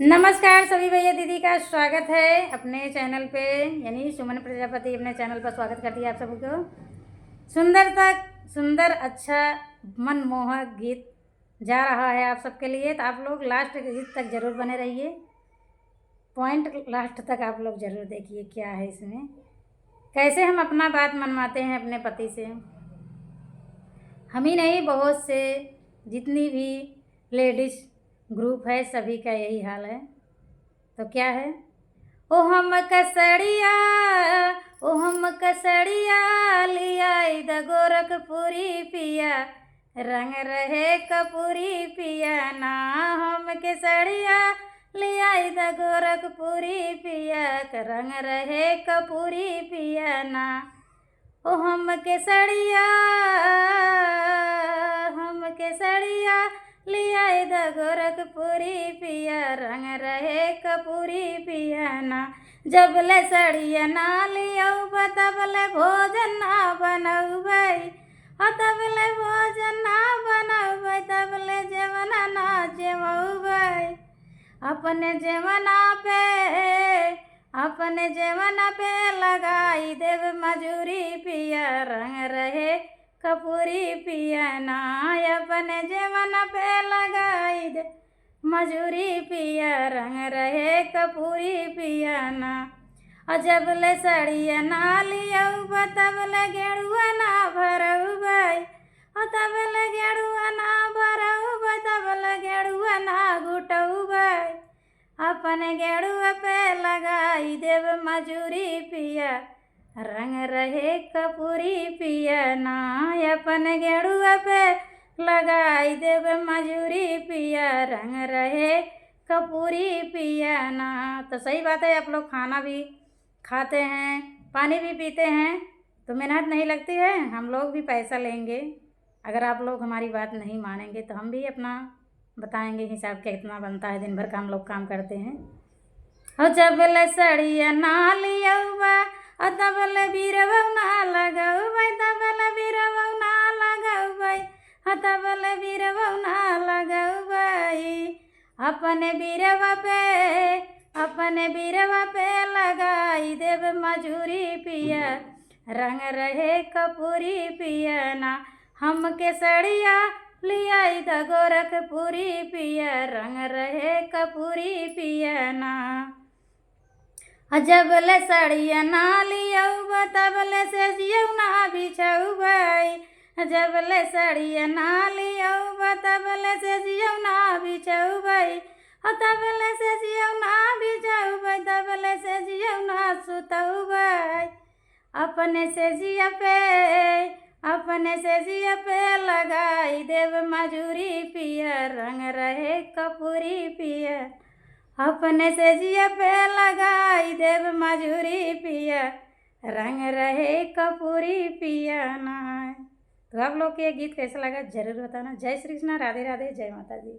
नमस्कार सभी भैया दीदी का स्वागत है अपने चैनल पे, यानी सुमन प्रजापति अपने चैनल पर स्वागत करती है आप सबको। सुंदर अच्छा मनमोहक गीत जा रहा है आप सबके लिए, तो आप लोग लास्ट गीत तक ज़रूर बने रहिए। पॉइंट लास्ट तक आप लोग ज़रूर देखिए क्या है इसमें, कैसे हम अपना बात मनवाते हैं अपने पति से। हम ही नहीं, बहुत से जितनी भी लेडीज़ ग्रुप है सभी का यही हाल है। तो क्या है, ओ हम कसड़िया लिया द गोरखपुरी पिया, रंग रहे कपूरी पिया ना। हम केसड़िया लिया द गोरखपुरी पिया, रंग रहे कपूरी पिया ना। ओ हम केसड़िया लिया द गोरखपुरी पिया, रंग रहे कपूरी पिया ना। जब ले सड़िया ना लियऊ तब ले भोजन ना बनऊ भाई, तब ले भोजन ना बनऊ भाई, तब ले जेवना ना जेवऊ भाई। अपने जेवना पे लगाई देव मजूरी पिया, रंग रहे कपूरी पिया ना। अपने जेवन पे लगाई दे मजूरी पिया, रंग रहे कपूरी पिया ना। जब ले सड़िया ना लियऊ तब ले गेड़ुआ ना भरऊ भाई, तब ले गेड़ुआ ना भरऊ भाई, तब ले गेड़ुआ ना घुटऊ भाई। अपने गेड़ुआ पे लगाई देव मजूरी पिया, रंग रहे कपूरी पिया ना। अपन गेड़ुआ पे लगाई देव मजूरी पिया, रंग रहे कपूरी पिया ना। तो सही बात है, आप लोग खाना भी खाते हैं, पानी भी पीते हैं, तो मेहनत नहीं लगती है। हम लोग भी पैसा लेंगे, अगर आप लोग हमारी बात नहीं मानेंगे तो हम भी अपना बताएंगे हिसाब कितना बनता है। दिन भर का हम लोग काम करते हैं। हो जब ले सड़िया ना लियौबा तब ले बीरवौ ना लगौ भाई, तब ले बीरवौ ना लगौ भाई, तब ले बीरवौ ना लगौ भाई। अपने बीरवा पे लगाई देव मजूरी पिया, रंग रहे कपूरी पिया ना। हम केसड़िया लिया द गोरखपुरी पिया, रंग रहे कपूरी पिया ना। जब ले सड़िया ना लियऊ तब ले सेजियऊ ना बिछऊ भाई, जब ले सड़िया ना लियऊ तब ले सेजियऊ ना बिछऊ भाई, तब ले सेजियऊ ना बिछऊ भाई, तब ले सेजियऊ ना सुतऊ भाई। अपने सेजिया पे लगाई देव मजूरी पिया, रंग रहे कपूरी पिया। अपने सेजिया पे लगाई देव मजूरी पिया, रंग रहे कपूरी पिया ना। तो आप लोग के ये गीत कैसा लगा जरूर बताना। जय श्री कृष्णा, राधे राधे, जय माता दी।